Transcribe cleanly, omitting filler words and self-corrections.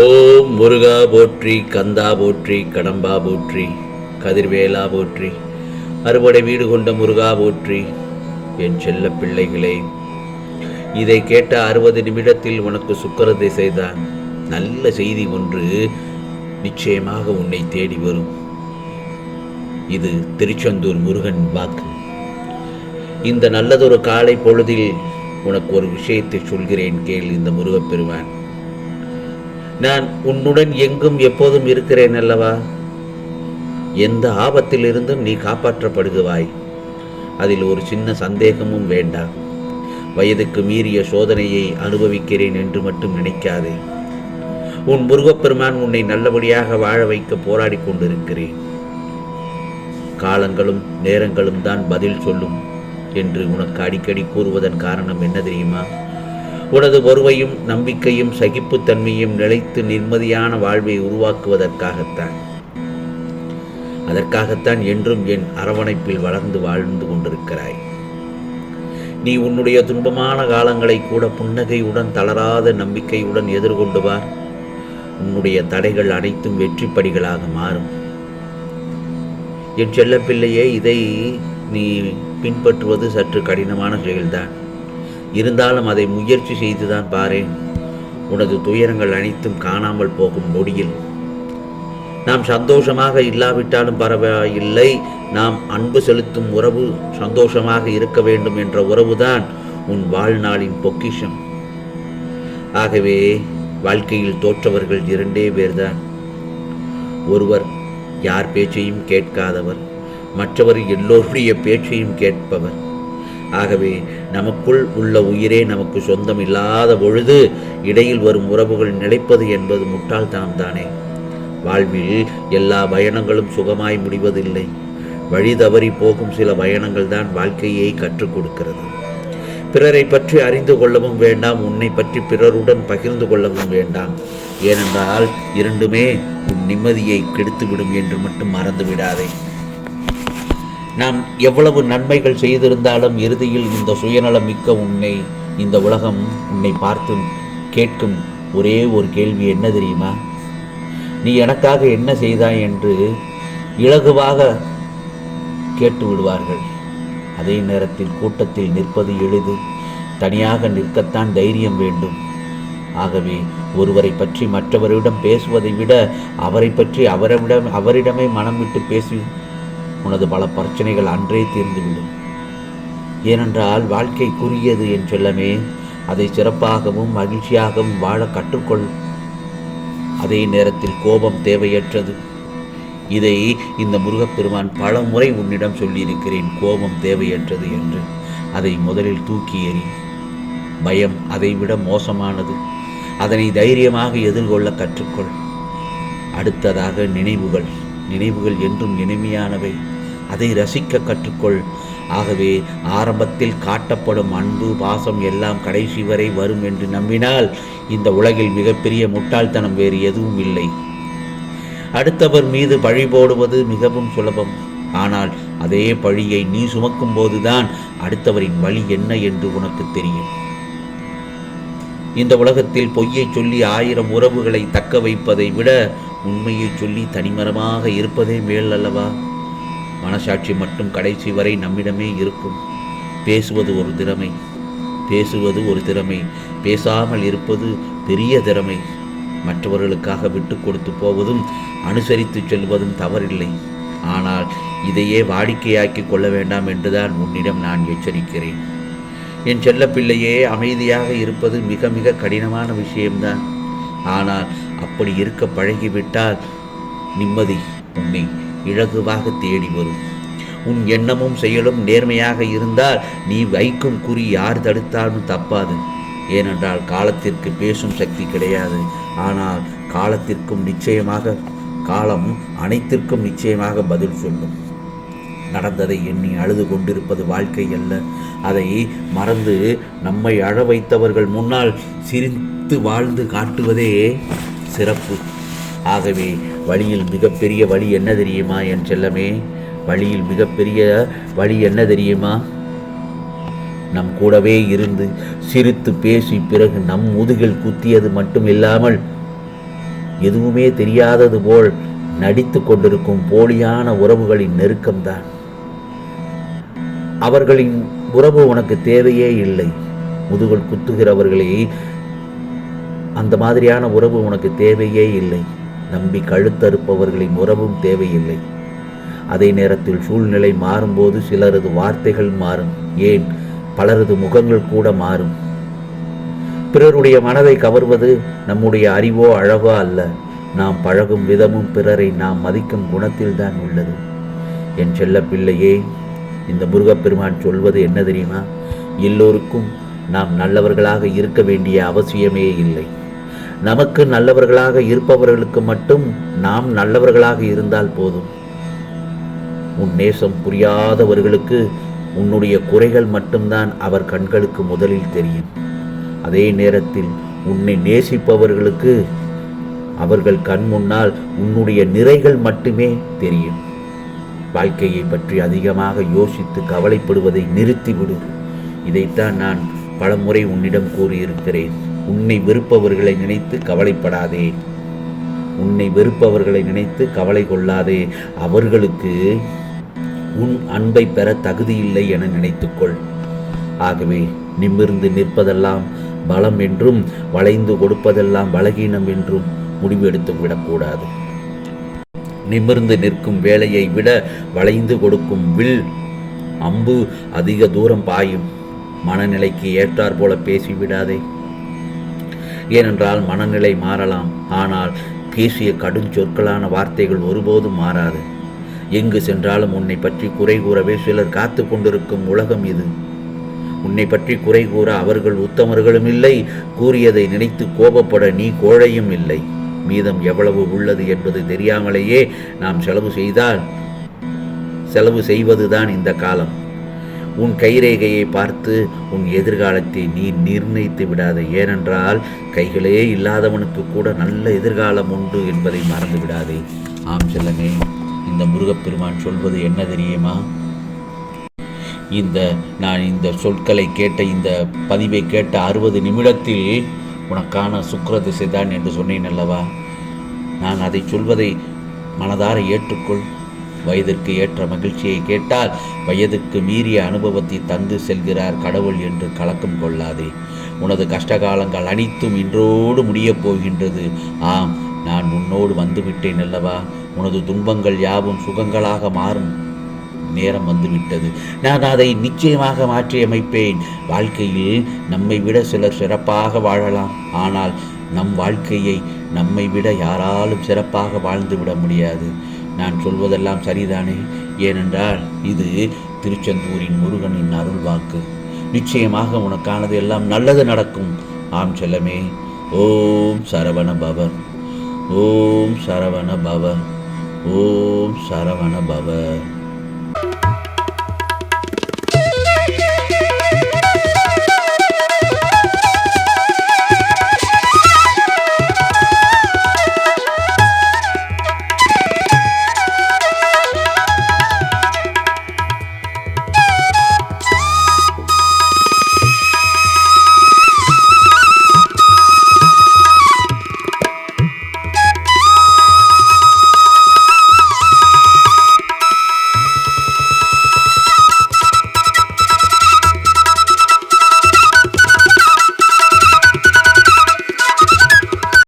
ஓம் முருகா போற்றி, கந்தா போற்றி, கடம்பா போற்றி, கதிர்வேலா போற்றி, அறுபடை வீடு கொண்ட முருகா போற்றி. என் செல்ல பிள்ளைகளே, இதை கேட்ட 60 நிமிடத்தில் உனக்கு சுக்கிர திசைதான். நல்ல செய்தி ஒன்று நிச்சயமாக உன்னை தேடி வரும். இது திருச்செந்தூர் முருகன் வாக்கு. இந்த நல்லதொரு காலை பொழுதில் உனக்கு ஒரு விஷயத்தை சொல்கிறேன், கேள். இந்த முருகப்பெருமான், நான் உன்னுடன் எங்கும் எப்போதும் இருக்கிறேன் அல்லவா? எந்த ஆபத்திலிருந்தும் நீ காப்பாற்றப்படுகிறாய். அதில் ஒரு சின்ன சந்தேகமும் வேண்டாம். வயதுக்கு மீறிய சோதனையை அனுபவிக்கிறேன் என்று மட்டும் நினைக்காதே. உன் முருகப்பெருமான் உன்னை நல்லபடியாக வாழ வைக்க போராடி கொண்டிருக்கிறேன். காலங்களும் நேரங்களும் தான் பதில் சொல்லும் என்று உனக்கு அடிக்கடி கூறுவதன் காரணம் என்ன தெரியுமா? உனது பொறுமையும் நம்பிக்கையும் சகிப்புத்தன்மையும் நிலைத்து நிம்மதியான வாழ்வை உருவாக்குவதற்காகத்தான். அதற்காகத்தான் என்றும் என் அரவணைப்பில் வளர்ந்து வாழ்ந்து கொண்டிருக்கிறாய். நீ உன்னுடைய துன்பமான காலங்களை கூட புன்னகையுடன், தளராத நம்பிக்கையுடன் எதிர்கொண்டு வா. உன்னுடைய தடைகள் அனைத்தும் வெற்றி படிகளாக மாறும். என் செல்லப்பிள்ளையே, இதை நீ பின்பற்றுவது சற்று கடினமான செயல்தான். இருந்தாலும் அதை முயற்சி செய்துதான் பாரேன். உனது துயரங்கள் அனைத்தும் காணாமல் போகும் நொடியில். நாம் சந்தோஷமாக இல்லாவிட்டாலும் பரவாயில்லை, நாம் அன்பு செலுத்தும் உறவு சந்தோஷமாக இருக்க வேண்டும் என்ற உறவுதான் உன் வாழ்நாளின் பொக்கிஷம். ஆகவே வாழ்க்கையில் தோற்றவர்கள் 2 பேர்தான். ஒருவர் யார் பேச்சையும் கேட்காதவர், மற்றவர் எல்லோருடைய பேச்சையும் கேட்பவர். ஆகவே நமக்குள் உள்ள உயிரே நமக்கு சொந்தம் இல்லாத பொழுது இடையில் வரும் உறவுகள் நிலைப்பது என்பது முட்டாள்தனம் தானே. வாழ்வில் எல்லா பயணங்களும் சுகமாய் முடிவதில்லை. வழி தவறி போகும் சில பயணங்கள் தான் வாழ்க்கையை கற்றுக் கொடுக்கிறது. பிறரை பற்றி அறிந்து கொள்ளவும் வேண்டாம், உன்னை பற்றி பிறருடன் பகிர்ந்து கொள்ளவும் வேண்டாம். ஏனென்றால் இரண்டுமே உன் நிம்மதியை கெடுத்துவிடும் என்று மட்டும் மறந்து விடாதே. நாம் எவ்வளவு நன்மைகள் செய்திருந்தாலும் இறுதியில் இந்த சுயநலம் மிக்க இந்த உலகம் உன்னை பார்த்து கேட்கும் ஒரே ஒரு கேள்வி என்ன தெரியுமா? நீ எனக்காக என்ன செய்தாய் என்று இலகுவாக கேட்டு விடுவார்கள். அதே நேரத்தில் கூட்டத்தில் நிற்பது எளிது, தனியாக நிற்கத்தான் தைரியம் வேண்டும். ஆகவே ஒருவரை பற்றி மற்றவரிடம் பேசுவதை விட அவரை பற்றி அவரிடமே மனம் விட்டு பேசி உனது பல பிரச்சனைகள் அன்றே தீர்ந்துவிடும். ஏனென்றால் வாழ்க்கை குறியது என் செல்லமே. அதை சிறப்பாகவும் மகிழ்ச்சியாகவும் வாழ கற்றுக்கொள். அதே நேரத்தில் கோபம் தேவையற்றது. இதை இந்த முருகப்பெருமான் பல முறை உன்னிடம் சொல்லியிருக்கிறேன், கோபம் தேவையற்றது என்று. அதை முதலில் தூக்கி எறி. பயம் அதைவிட மோசமானது. அதனை தைரியமாக எதிர்கொள்ள கற்றுக்கொள். அடுத்ததாக நினைவுகள் என்றும் இனிமையானவை. அதை ரசிக்க கற்றுக்கொள். ஆகவே ஆரம்பத்தில் காட்டப்படும் அன்பு, பாசம் எல்லாம் கடைசி வரை வரும் என்று நம்பினால் இந்த உலகில் மிகப்பெரிய முட்டாள்தனம் வேறு எதுவும் இல்லை. அடுத்தவர் மீது பழி போடுவது மிகவும் சுலபம். ஆனால் அதே பழியை நீ சுமக்கும் போதுதான் அடுத்தவரின் வழி என்ன என்று உனக்கு தெரியும். இந்த உலகத்தில் பொய்யை சொல்லி 1000 உறவுகளை தக்க வைப்பதை விட உண்மையை சொல்லி தனிமரமாக இருப்பதே மேல் அல்லவா? மனசாட்சி மட்டும் கடைசி வரை நம்மிடமே இருக்கும். பேசுவது ஒரு திறமை, பேசாமல் இருப்பது பெரிய திறமை. மற்றவர்களுக்காக விட்டு கொடுத்து போவதும் அனுசரித்து செல்வதும் தவறில்லை. ஆனால் இதையே வாடிக்கையாக்கி கொள்ள வேண்டாம் என்றுதான் உன்னிடம் நான் எச்சரிக்கிறேன். என் செல்ல பிள்ளையே, அமைதியாக இருப்பது மிக மிக கடினமான விஷயம்தான். ஆனால் அப்படி இருக்க பழகிவிட்டால் நிம்மதி உன்னை இலகுவாக தேடி வரும். உன் எண்ணமும் செயலும் நேர்மையாக இருந்தால் நீ வைக்கும் குறி யார் தடுத்தாலும் தப்பாது. ஏனென்றால் காலத்திற்கு பேசும் சக்தி கிடையாது. ஆனால் காலம் அனைத்திற்கும் நிச்சயமாக பதில் சொல்லும். நடந்ததை எண்ணி அழுது கொண்டிருப்பது வாழ்க்கை அல்ல. அதை மறந்து நம்மை அழ வைத்தவர்கள் முன்னால் சிரித்து வாழ்ந்து காட்டுவதே சிறப்பு. ஆகவே வழியில் மிகப்பெரிய வழி என்ன தெரியுமா என் செல்லமே? வழியில் மிகப்பெரிய வழி என்ன தெரியுமா? நம் கூடவே இருந்து சிரித்து பேசி பிறகு நம் முதுகில் குத்தியது மட்டும் இல்லாமல் எதுவுமே தெரியாதது போல் நடித்து கொண்டிருக்கும் போலியான உறவுகளின் நெருக்கம்தான். அவர்களின் உறவு உனக்கு தேவையே இல்லை. முதுகில் குத்துகிறவர்களை அந்த மாதிரியான உறவு உனக்கு தேவையே இல்லை. நம்பி கழுத்தறுப்பவர்களின் உறவும் தேவையில்லை. அதே நேரத்தில் சூழ்நிலை மாறும்போது சிலரது வார்த்தைகள் மாறும், ஏன் பலரது முகங்கள் கூட மாறும். பிறருடைய மனதை கவர்வது நம்முடைய அறிவோ அழகோ அல்ல, நாம் பழகும் விதமும் பிறரை நாம் மதிக்கும் குணத்தில்தான் உள்ளது. என் செல்ல பிள்ளையே, இந்த முருகப்பெருமான் சொல்வது என்ன தெரியுமா? எல்லோருக்கும் நாம் நல்லவர்களாக இருக்க வேண்டிய அவசியமே இல்லை. நமக்கு நல்லவர்களாக இருப்பவர்களுக்கு மட்டும் நாம் நல்லவர்களாக இருந்தால் போதும். உன் நேசம் புரியாதவர்களுக்கு உன்னுடைய குறைகள் மட்டும்தான் அவர் கண்களுக்கு முதலில் தெரியும். அதே நேரத்தில் உன்னை நேசிப்பவர்களுக்கு அவர்கள் கண் முன்னால் உன்னுடைய நிறைகள் மட்டுமே தெரியும். வாழ்க்கையை பற்றி அதிகமாக யோசித்து கவலைப்படுவதை நிறுத்திவிடு. இதைத்தான் நான் பலமுறை உன்னிடம் கூறியிருக்கிறேன். உன்னை வெறுப்பவர்களை நினைத்து கவலைப்படாதே. உன்னை வெறுப்பவர்களை நினைத்து கவலை கொள்ளாதே. அவர்களுக்கு உன் அன்பை பெற தகுதியில்லை என நினைத்துக்கொள். ஆகவே நிமிர்ந்து நிற்பதெல்லாம் பலம் என்றும் வளைந்து கொடுப்பதெல்லாம் பலகீனம் என்றும் முடிவு எடுத்து விடக்கூடாது. நிமிர்ந்து நிற்கும் வேலையை விட வளைந்து கொடுக்கும் வில் அம்பு அதிக தூரம் பாயும். மனநிலைக்கு ஏற்றார் போல பேசிவிடாதே. ஏனென்றால் மனநிலை மாறலாம், ஆனால் பேசிய கடுஞ்சொற்களான வார்த்தைகள் ஒருபோதும் மாறாது. எங்கு சென்றாலும் உன்னை பற்றி குறை கூறவே சிலர் காத்து கொண்டிருக்கும் உலகம் இது. உன்னை பற்றி குறை கூற அவர்கள் உத்தமர்களும் இல்லை, கூறியதை நினைத்து கோபப்பட நீ கோழையும் இல்லை. மீதம் எவ்வளவு உள்ளது என்பது தெரியாமலேயே நாம் செலவு செய்வதுதான் இந்த காலம். உன் கைரேகையை பார்த்து உன் எதிர்காலத்தை நீ நிர்ணயித்து விடாத. ஏனென்றால் கைகளே இல்லாதவனுக்கு கூட நல்ல எதிர்காலம் உண்டு என்பதை மறந்து விடாதே. ஆம் செல்லமே, இந்த முருகப்பெருமான் சொல்வது என்ன தெரியுமா? நான் இந்த சொற்களை கேட்ட, இந்த பதிவை கேட்ட 60 நிமிடத்தில் உனக்கான சுக்கிர திசைதான் என்று சொன்னேன் அல்லவா? நான் அதை சொல்வதை மனதார ஏற்றுக்கொள். வயதிற்கு ஏற்ற மகிழ்ச்சியை கேட்டால் வயதுக்கு மீறிய அனுபவத்தை தந்து செல்கிறார் கடவுள் என்று கலக்கம் கொள்ளாதே. உனது கஷ்டகாலங்கள் அனைத்தும் இன்றோடு முடியப் போகின்றது. ஆம், நான் உன்னோடு வந்துவிட்டேன் அல்லவா? உனது துன்பங்கள் யாவும் சுகங்களாக மாறும் நேரம் வந்துவிட்டது. நான் அதை நிச்சயமாக மாற்றியமைப்பேன். வாழ்க்கையில் நம்மை விட சிலர் சிறப்பாக வாழலாம், ஆனால் நம் வாழ்க்கையை நம்மை விட யாராலும் சிறப்பாக வாழ்ந்துவிட முடியாது. நான் சொல்வதெல்லாம் சரிதானே? ஏனென்றால் இது திருச்செந்தூரின் முருகனின் அருள் வாக்கு. நிச்சயமாக உனக்கானது எல்லாம் நல்லது நடக்கும். ஆம் செல்லமே. ஓம் சரவண பவ. ஓம் சரவண பவ. ஓம் சரவண பவ.